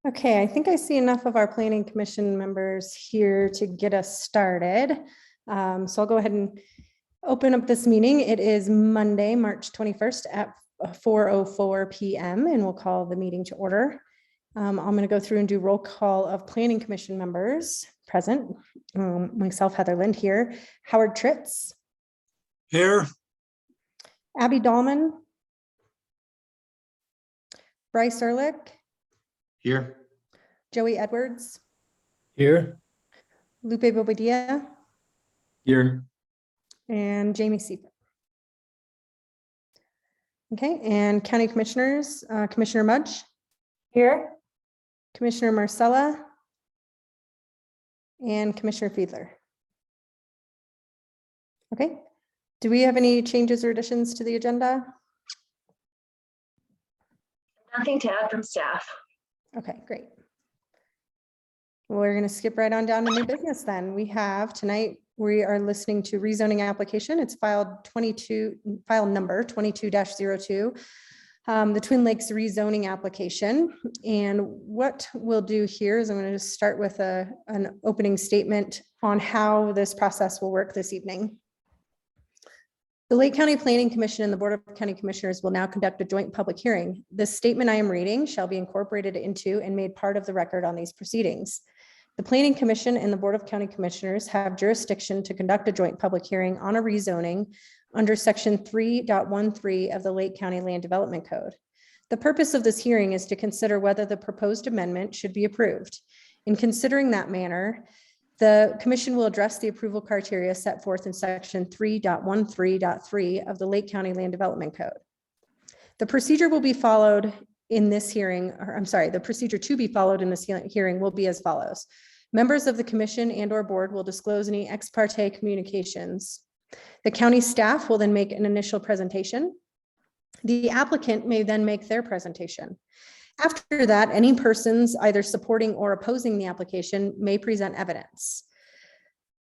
Okay, I think I see enough of our planning commission members here to get us started. So I'll go ahead and open up this meeting. It is Monday, March 21st at 4:04 p.m. and we'll call the meeting to order. I'm going to go through and do roll call of planning commission members present. Myself, Heather Lindh here. Howard Tritz. Here. Abby Dallmann. Bryce Ehrlich. Here. Joey Edwards. Here. Lupe Bobadilla. Here. And Jamie Seiffer. Okay, and county commissioners, Commissioner Mudge. Here. Commissioner Marcella. And Commissioner Fiedler. Okay, do we have any changes or additions to the agenda? Nothing to add from staff. Okay, great. We're going to skip right on down to new business then. We have tonight, we are listening to rezoning application. It's file number 22-02, the Twin Lakes rezoning application. And what we'll do here is I'm going to just start with an opening statement on how this process will work this evening. The Lake County Planning Commission and the Board of County Commissioners will now conduct a joint public hearing. This statement I am reading shall be incorporated into and made part of the record on these proceedings. The Planning Commission and the Board of County Commissioners have jurisdiction to conduct a joint public hearing on a rezoning under Section 3.13 of the Lake County Land Development Code. The purpose of this hearing is to consider whether the proposed amendment should be approved. In considering that manner, the Commission will address the approval criteria set forth in Section 3.13.3 of the Lake County Land Development Code. The procedure will be followed in this hearing, or I'm sorry, the procedure to be followed in this hearing will be as follows. Members of the Commission and/or board will disclose any ex parte communications. The county staff will then make an initial presentation. The applicant may then make their presentation. After that, any persons either supporting or opposing the application may present evidence.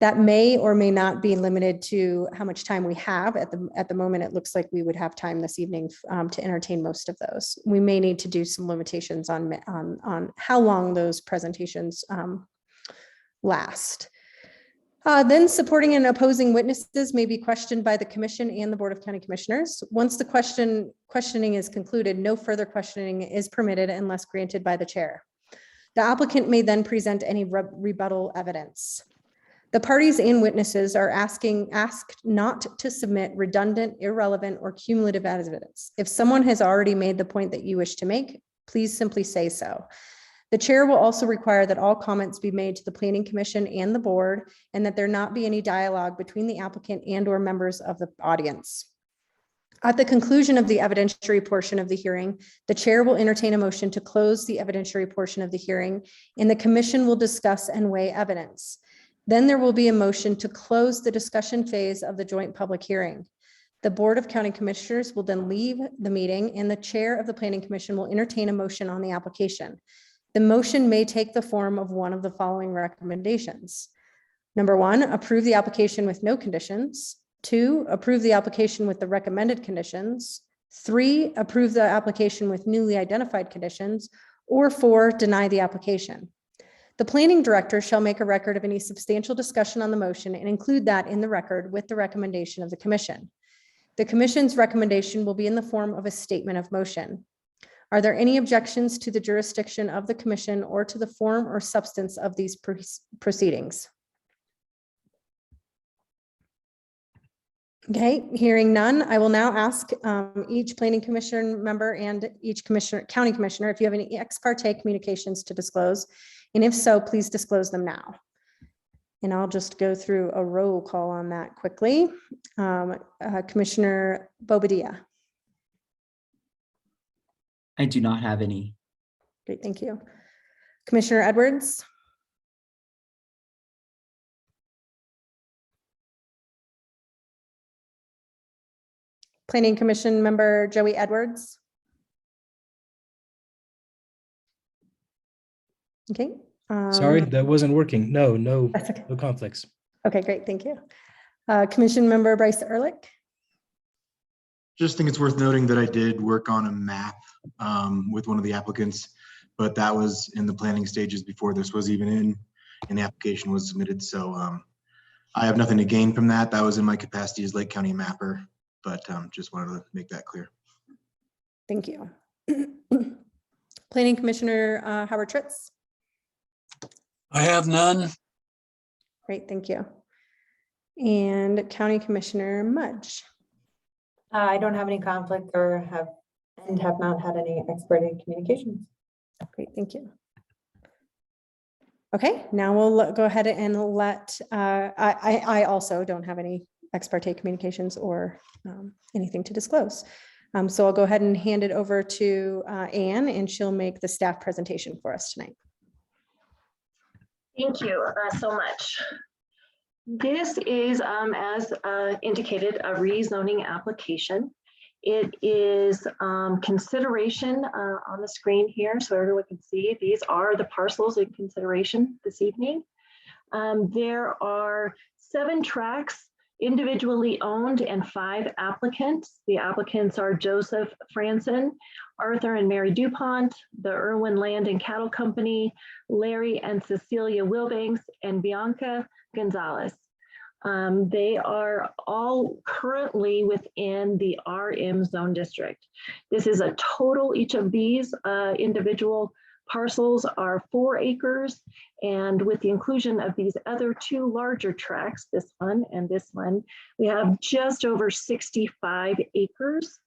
That may or may not be limited to how much time we have. At the moment, it looks like we would have time this evening to entertain most of those. We may need to do some limitations on how long those presentations last. Then supporting and opposing witnesses may be questioned by the Commission and the Board of County Commissioners. Once the questioning is concluded, no further questioning is permitted unless granted by the chair. The applicant may then present any rebuttal evidence. The parties and witnesses are asked not to submit redundant, irrelevant, or cumulative evidence. If someone has already made the point that you wish to make, please simply say so. The chair will also require that all comments be made to the Planning Commission and the board, and that there not be any dialogue between the applicant and/or members of the audience. At the conclusion of the evidentiary portion of the hearing, the chair will entertain a motion to close the evidentiary portion of the hearing, and the commission will discuss and weigh evidence. Then there will be a motion to close the discussion phase of the joint public hearing. The Board of County Commissioners will then leave the meeting, and the chair of the Planning Commission will entertain a motion on the application. The motion may take the form of one of the following recommendations. Number one, approve the application with no conditions. 2, approve the application with the recommended conditions. 3, approve the application with newly identified conditions. Or 4, deny the application. The planning director shall make a record of any substantial discussion on the motion and include that in the record with the recommendation of the commission. The commission's recommendation will be in the form of a statement of motion. Are there any objections to the jurisdiction of the commission or to the form or substance of these proceedings? Okay, hearing none, I will now ask each planning commission member and each county commissioner if you have any ex parte communications to disclose, and if so, please disclose them now. And I'll just go through a roll call on that quickly. Commissioner Bobadilla. I do not have any. Great, thank you. Commissioner Edwards. Planning Commission member Joey Edwards. Okay. Sorry, that wasn't working. No Okay. no conflicts. Okay, great, thank you. Commission member Bryce Ehrlich. Just think it's worth noting that I did work on a map with one of the applicants but that was in the planning stages before this was even in, and the application was submitted. So I have nothing to gain from that. That was in my capacity as Lake County mapper, but just wanted to make that clear. Thank you. Planning Commissioner Howard Tritz. I have none. Great, thank you. And County Commissioner Mudge. I don't have any conflict or have not had any expert communications. Great, thank you. Okay, now we'll go ahead and let, I also don't have any ex parte communications or anything to disclose. So I'll go ahead and hand it over to Anne, and she'll make the staff presentation for us tonight. Thank you so much. This is, as indicated, a rezoning application. It is consideration on the screen here, so everyone can see. These are the parcels in consideration this evening. There are 7 tracts individually owned and 5 applicants. The applicants are Joseph Franson, Arthur and Mary DuPont, the Irwin Land and Cattle Company, Larry and Cecilia Wilbanks, and Bianca Gonzalez. They are all currently within the RM zone district. This is a total, each of these individual parcels are 4 acres. And with the inclusion of these other 2 larger tracts, this one and this one, we have just over 65 acres.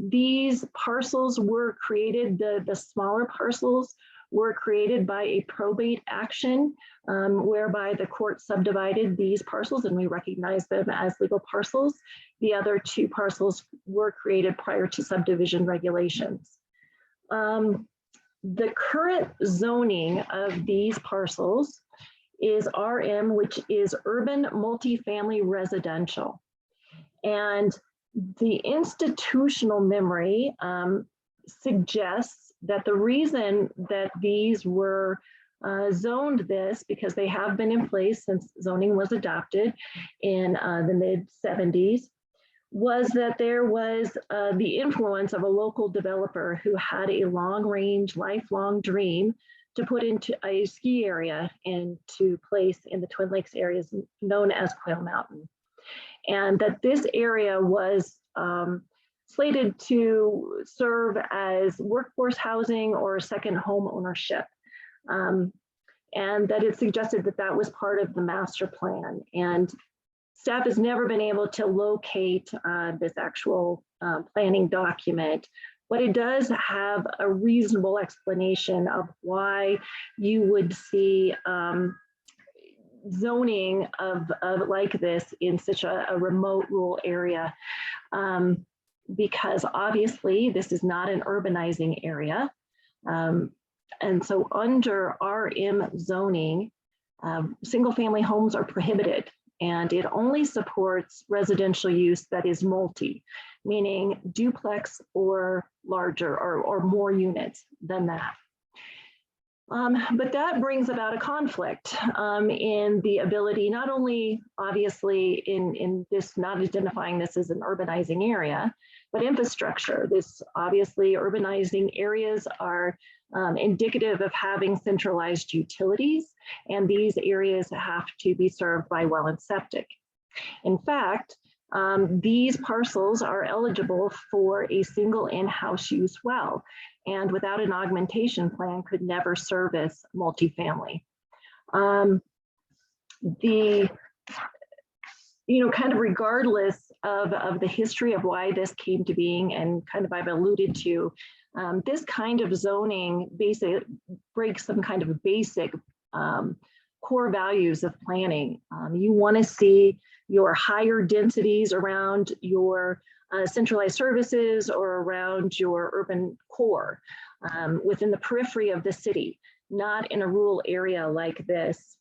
These parcels were created, the smaller parcels were created by a probate action whereby the court subdivided these parcels and we recognize them as legal parcels. The other 2 parcels were created prior to subdivision regulations. The current zoning of these parcels is RM, which is urban multifamily residential. And the institutional memory suggests that the reason that these were zoned this, because they have been in place since zoning was adopted in the mid-70s, was that there was the influence of a local developer who had a long-range, lifelong dream to put into a ski area into place in the Twin Lakes areas known as Quail Mountain. And that this area was slated to serve as workforce housing or second home ownership. And that it suggested that that was part of the master plan. And staff has never been able to locate this actual planning document, but it does have a reasonable explanation of why you would see zoning of like this in such a remote rural area. Because obviously this is not an urbanizing area. And so under RM zoning, single family homes are prohibited. And it only supports residential use that is multi, meaning duplex or larger or more units than that. But that brings about a conflict in the ability, not only obviously in this, not identifying this as an urbanizing area, but infrastructure. This obviously urbanizing areas are indicative of having centralized utilities, and these areas have to be served by well and septic. In fact, these parcels are eligible for a single in-house use well, and without an augmentation plan could never service multifamily. Kind of regardless of the history of why this came to being, and kind of I've alluded to, this kind of zoning basically breaks some kind of basic core values of planning. You want to see your higher densities around your centralized services or around your urban core within the periphery of the city, not in a rural area like this.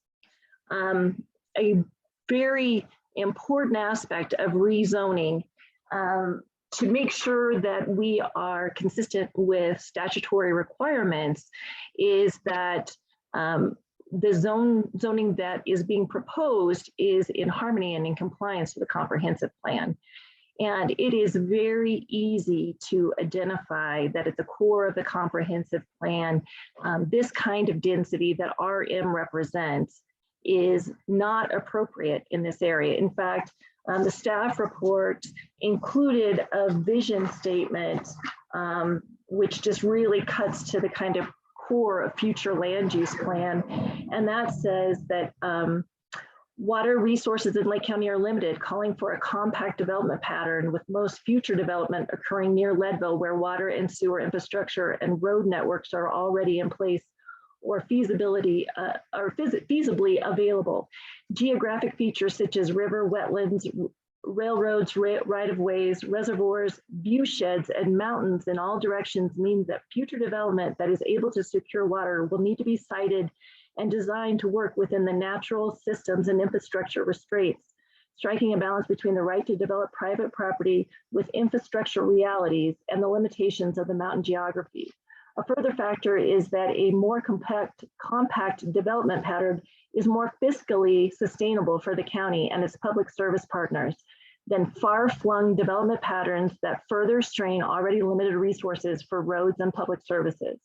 A very important aspect of rezoning to make sure that we are consistent with statutory requirements is that the zoning that is being proposed is in harmony and in compliance with the comprehensive plan. And it is very easy to identify that at the core of the comprehensive plan, this kind of density that RM represents is not appropriate in this area. In fact, the staff report included a vision statement, which just really cuts to the kind of core of future land use plan. And that says that water resources in Lake County are limited, calling for a compact development pattern with most future development occurring near Leadville, where water and sewer infrastructure and road networks are already in place or feasibly available. Geographic features such as river, wetlands, railroads, right-of-ways, reservoirs, view sheds, and mountains in all directions means that future development that is able to secure water will need to be sited and designed to work within the natural systems and infrastructure restraints, striking a balance between the right to develop private property with infrastructure realities and the limitations of the mountain geography. A further factor is that a more compact development pattern is more fiscally sustainable for the county and its public service partners than far-flung development patterns that further strain already limited resources for roads and public services.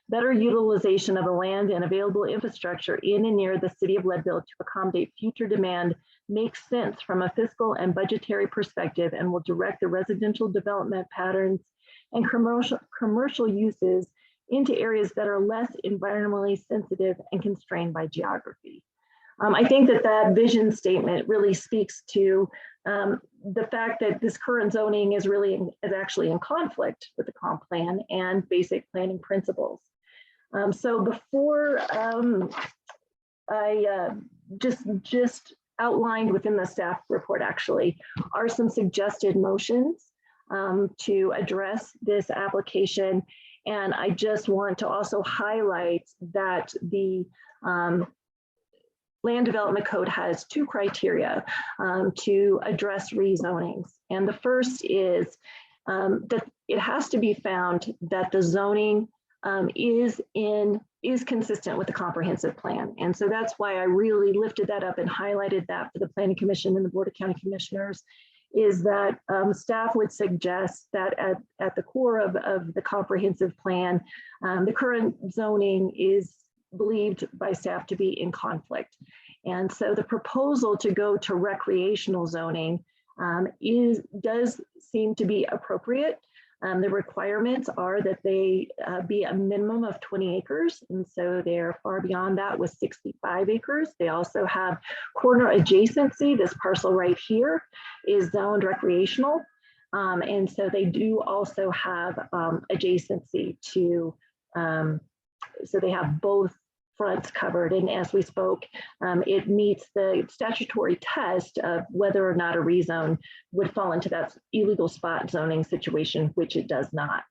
Better utilization of the land and available infrastructure in and near the city of Leadville to accommodate future demand makes sense from a fiscal and budgetary perspective and will direct the residential development patterns and commercial uses into areas that are less environmentally sensitive and constrained by geography. I think that vision statement really speaks to the fact that this current zoning is actually in conflict with the comp plan and basic planning principles. So before I just outlined within the staff report actually are some suggested motions to address this application. And I just want to also highlight that the Land Development Code has two criteria to address rezonings. And the first is that it has to be found that the zoning is consistent with the comprehensive plan. And so that's why I really lifted that up and highlighted that for the Planning Commission and the Board of County Commissioners, is that staff would suggest that at the core of the comprehensive plan, the current zoning is believed by staff to be in conflict. And so the proposal to go to recreational zoning does seem to be appropriate. The requirements are that they be a minimum of 20 acres. And so they're far beyond that with 65 acres. They also have corner adjacency. This parcel right here is zoned recreational. And so they do also have adjacency to, so they have both fronts covered. And as we spoke, it meets the statutory test of whether or not a rezone would fall into that illegal spot zoning situation, which it does not.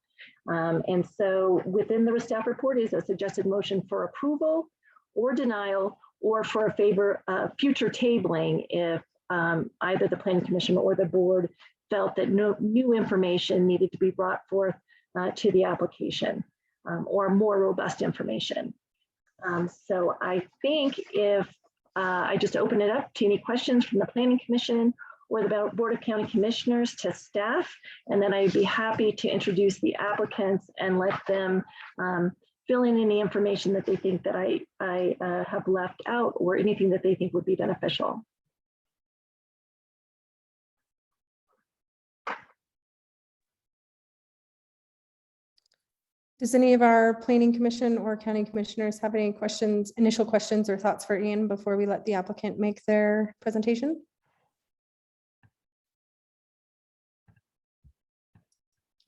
And so within the staff report is a suggested motion for approval or denial, or for a future tabling if either the Planning Commission or the board felt that no new information needed to be brought forth to the application or more robust information. So I think if I just open it up to any questions from the Planning Commission or the Board of County Commissioners to staff, and then I'd be happy to introduce the applicants and let them fill in any information that they think that I have left out or anything that they think would be beneficial. Does any of our Planning Commission or County Commissioners have any questions, initial questions or thoughts for Ian before we let the applicant make their presentation?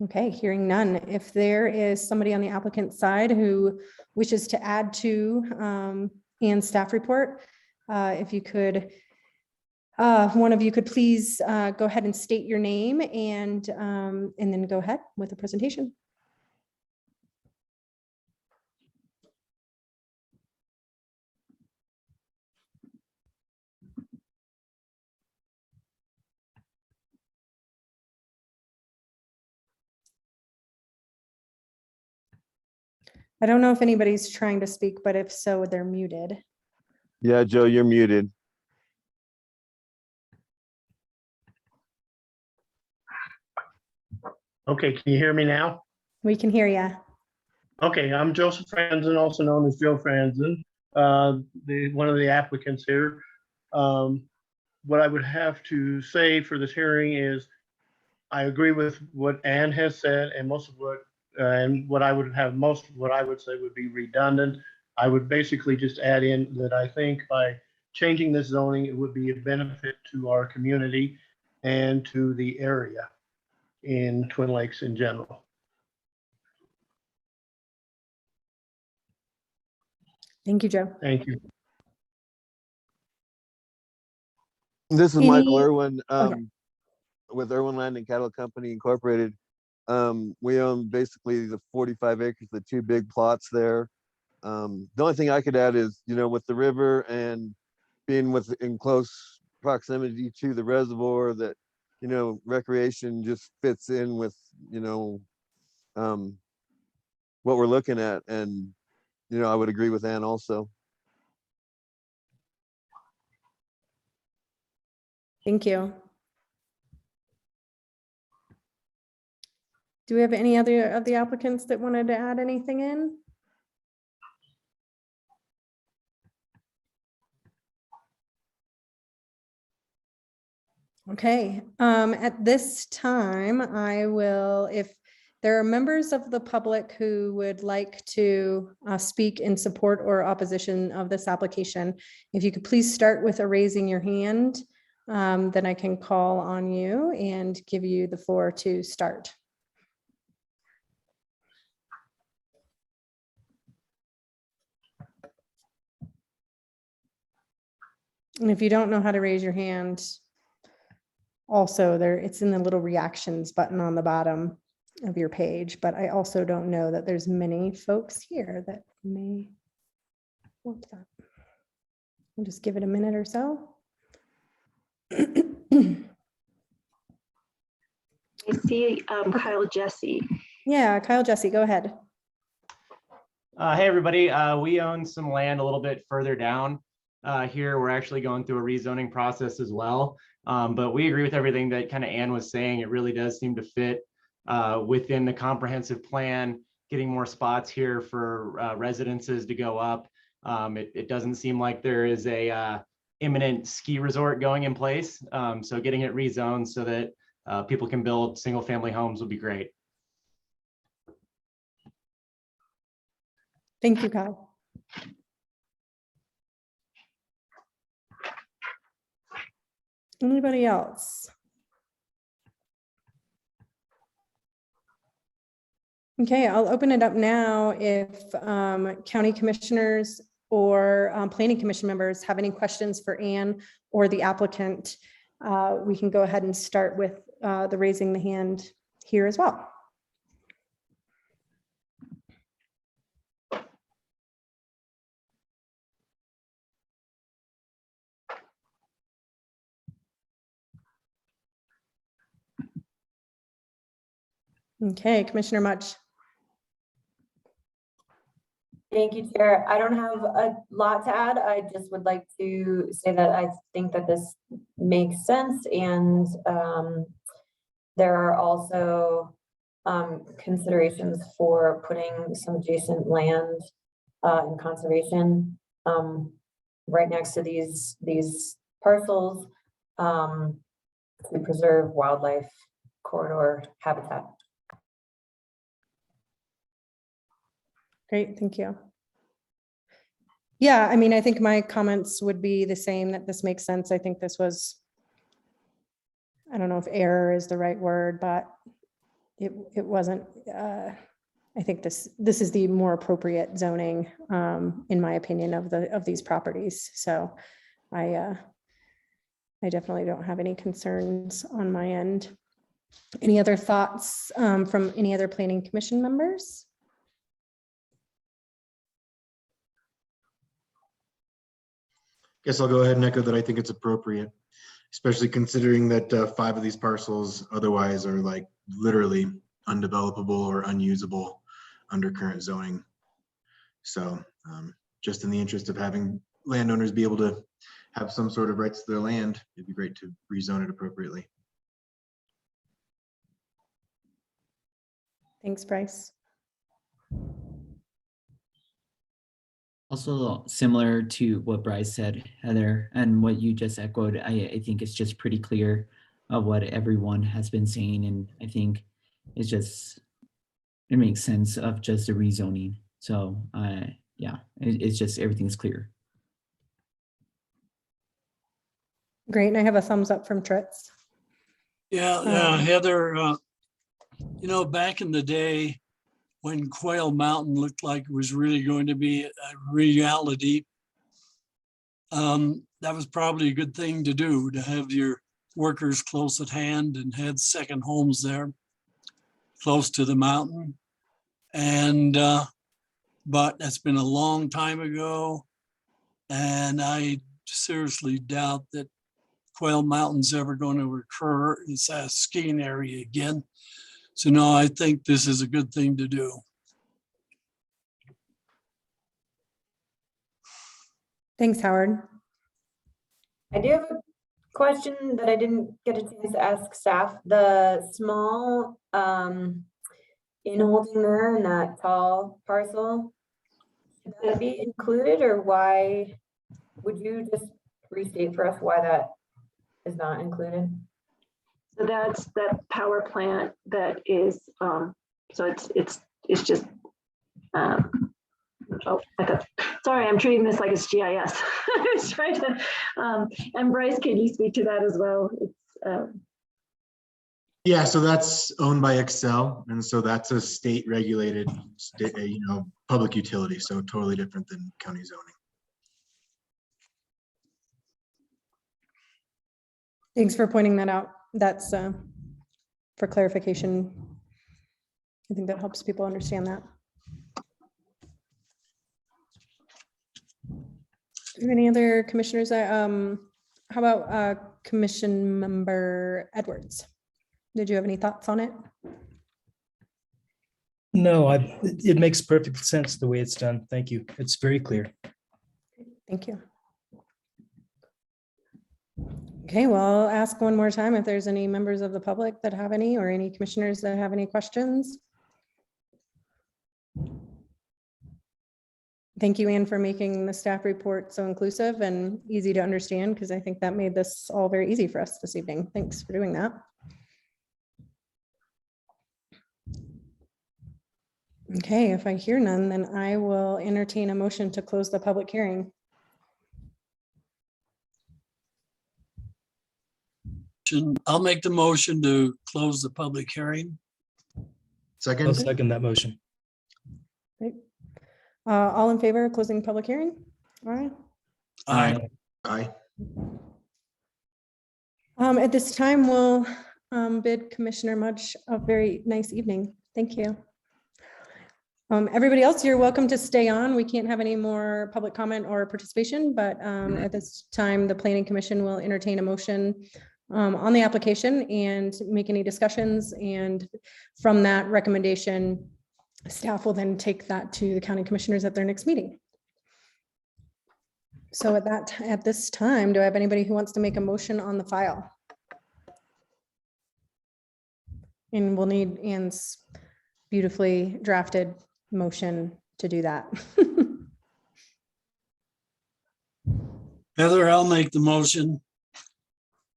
Okay, hearing none. If there is somebody on the applicant's side who wishes to add to Ian's staff report, if you could, one of you could please go ahead and state your name and then go ahead with the presentation. I don't know if anybody's trying to speak, but if so, they're muted. Yeah, Joe, you're muted. Okay, can you hear me now? We can hear you. Okay, I'm Joseph Franzen, also known as Joe Franzen, one of the applicants here. What I would have to say for this hearing is I agree with what Ann has said, and most of what I would say would be redundant. I would basically just add in that I think by changing this zoning, it would be a benefit to our community and to the area in Twin Lakes in general. Thank you, Joe. Thank you. This is Michael Any- Irwin, okay. with Irwin Land and Cattle Company Incorporated. We own basically the 45 acres, the 2 big plots there. The only thing I could add is, with the river and being in close proximity to the reservoir, that, recreation just fits in with, what we're looking at. And, I would agree with Ann also. Thank you. Do we have any other of the applicants that wanted to add anything in? Okay, at this time, I will, if there are members of the public who would like to speak in support or opposition of this application, if you could please start with raising your hand, then I can call on you and give you the floor to start. And if you don't know how to raise your hand, also there, it's in the little reactions button on the bottom of your page, but I also don't know that there's many folks here that may want that. I'll just give it a minute or so. I see Kyle Jesse. Yeah, Kyle Jesse, go ahead. Hey, everybody. We own some land a little bit further down here. We're actually going through a rezoning process as well. But we agree with everything that kind of Ann was saying. It really does seem to fit within the comprehensive plan, getting more spots here for residences to go up. It doesn't seem like there is a imminent ski resort going in place. So getting it rezoned so that people can build single family homes would be great. Thank you, Kyle. Anybody else? Okay, I'll open it up now if county commissioners or planning commission members have any questions for Ann or the applicant. We can go ahead and start with the raising the hand here as well. Okay, Commissioner Mudge. Thank you, Chair. I don't have a lot to add. I just would like to say that I think that this makes sense, and there are also considerations for putting some adjacent land in conservation right next to these parcels to preserve wildlife corridor habitat. Great, thank you. Yeah, I mean, I think my comments would be the same, that this makes sense. I think this was, I don't know if error is the right word, but it wasn't, I think this is the more appropriate zoning, in my opinion, of these properties. So I definitely don't have any concerns on my end. Any other thoughts from any other planning commission members? Guess I'll go ahead and echo that. I think it's appropriate, especially considering that 5 of these parcels otherwise are like literally undevelopable or unusable under current zoning. So just in the interest of having landowners be able to have some sort of rights to their land, it'd be great to rezone it appropriately. Thanks, Bryce. Also similar to what Bryce said, Heather, and what you just echoed, I think it's just pretty clear of what everyone has been saying. And I think it's just, it makes sense of just the rezoning. So yeah, it's just, everything's clear. Great, and I have a thumbs up from Tritz. Yeah, Heather, you know, back in the day when Quail Mountain looked like it was really going to be a reality, that was probably a good thing to do, to have your workers close at hand and had second homes there, close to the mountain. And, but that's been a long time ago. And I seriously doubt that Quail Mountain's ever going to recur as a skiing area again. So no, I think this is a good thing to do. Thanks, Howard. I do have a question that I didn't get a chance to ask staff. The small in-holding there in that tall parcel, should that be included, or why? Would you just restate for us why that is not included? So that's that power plant that is, so it's just, oh, sorry, I'm treating this like it's GIS. I was trying to, and Bryce, can you speak to that as well? It's, Yeah, so that's owned by Excel, and so that's a state regulated, public utility, so totally different than county zoning. Thanks for pointing that out. That's for clarification. I think that helps people understand that. Do you have any other commissioners? How about Commission Member Edwards? Did you have any thoughts on it? No, it makes perfect sense the way it's done. Thank you. It's very clear. Thank you. Okay, well, I'll ask one more time if there's any members of the public that have any, or any commissioners that have any questions. Thank you, Anne, for making the staff report so inclusive and easy to understand, because I think that made this all very easy for us this evening. Thanks for doing that. Okay, if I hear none, then I will entertain a motion to close the public hearing. I'll make the motion to close the public hearing. I'll Second, second that motion. Great. All in favor of closing public hearing? All right. Aye. aye. At this time, we'll bid Commissioner Mudge a very nice evening. Thank you. Everybody else, you're welcome to stay on. We can't have any more public comment or participation, but at this time, the Planning Commission will entertain a motion on the application and make any discussions. And from that recommendation, staff will then take that to the county commissioners at their next meeting. So at this time, do I have anybody who wants to make a motion on the file? And we'll need Anne's beautifully drafted motion to do that. Heather, I'll make the motion.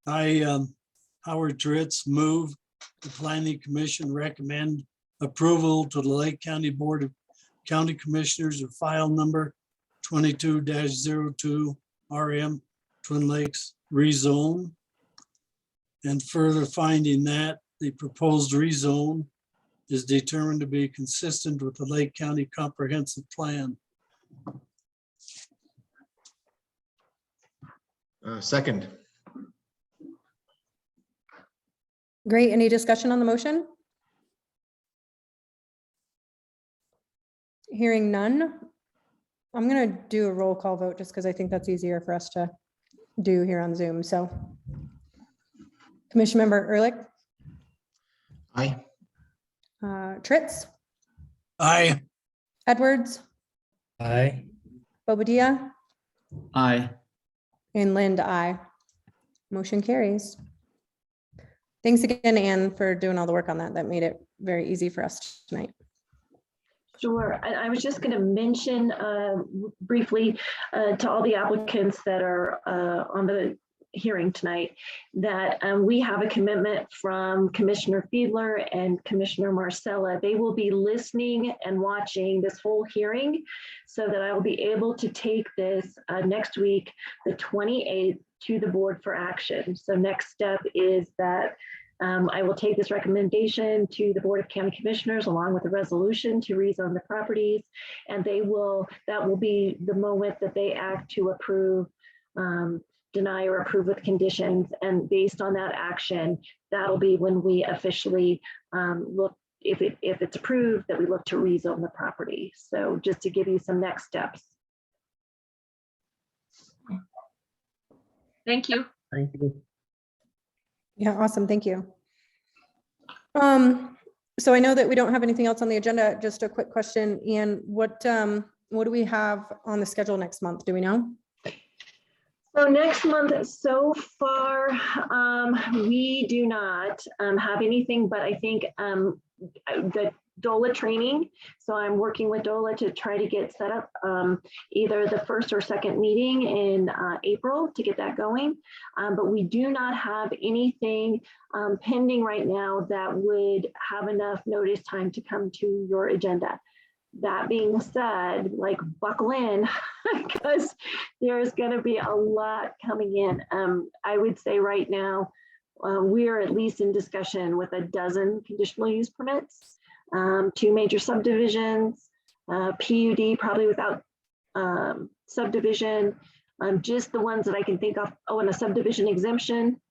Howard Tritz, move the Planning Commission recommend approval to the Lake County Board of County Commissioners of file number 22-02 RM Twin Lakes rezone. And further finding that the proposed rezone is determined to be consistent with the Lake County Comprehensive Plan. Second, Great. Any discussion on the motion? Hearing none. I'm going to do a roll call vote just because I think that's easier for us to do here on Zoom. So Commission Member Ehrlich, aye. Tritz, Aye. Edwards, Aye. Bobadilla, Aye. and Lindh, aye. Motion carries. Thanks again, Anne, for doing all the work on that. That made it very easy for us tonight. Sure. I was just going to mention briefly to all the applicants that are on the hearing tonight that we have a commitment from Commissioner Fiedler and Commissioner Marcella. They will be listening and watching this whole hearing so that I will be able to take this next week, the 28th, to the board for action. So next step is that I will take this recommendation to the Board of County Commissioners along with the resolution to rezone the properties, and that will be the moment that they act to approve, deny or approve with conditions. And based on that action, that'll be when we officially look, if it's approved, that we look to rezone the property. So just to give you some next steps. Thank you. Thank you. Yeah, awesome. Thank you. So I know that we don't have anything else on the agenda. Just a quick question. Ian, what do we have on the schedule next month? Do we know? So next month, so far, we do not have anything, but I think the DOLA training. So I'm working with DOLA to try to get set up either the first or second meeting in April to get that going. But we do not have anything pending right now that would have enough notice time to come to your agenda. That being said, like buckle in because there's going to be a lot coming in. I would say right now, we are at least in discussion with a dozen conditional use permits, 2 major subdivisions, PUD probably without subdivision, just the ones that I can think of. Oh, and a subdivision exemption.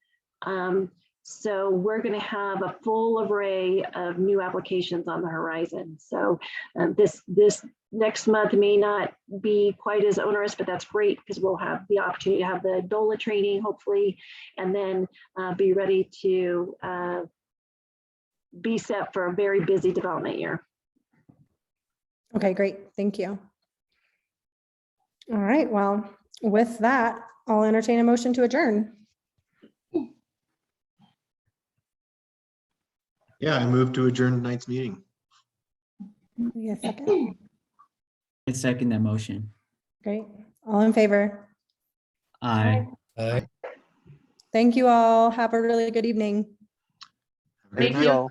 So we're going to have a full array of new applications on the horizon. So this next month may not be quite as onerous, but that's great because we'll have the opportunity to have the DOLA training, hopefully, and then be ready to be set for a very busy development year. Okay, great. Thank you. All right. Well, with that, I'll entertain a motion to adjourn. Yeah, I move to adjourn tonight's meeting. Yes, second. I second that motion. Great. All in favor? Aye. Aye. Thank you all. Have a really good evening. Have a good Thank night. you. y'all.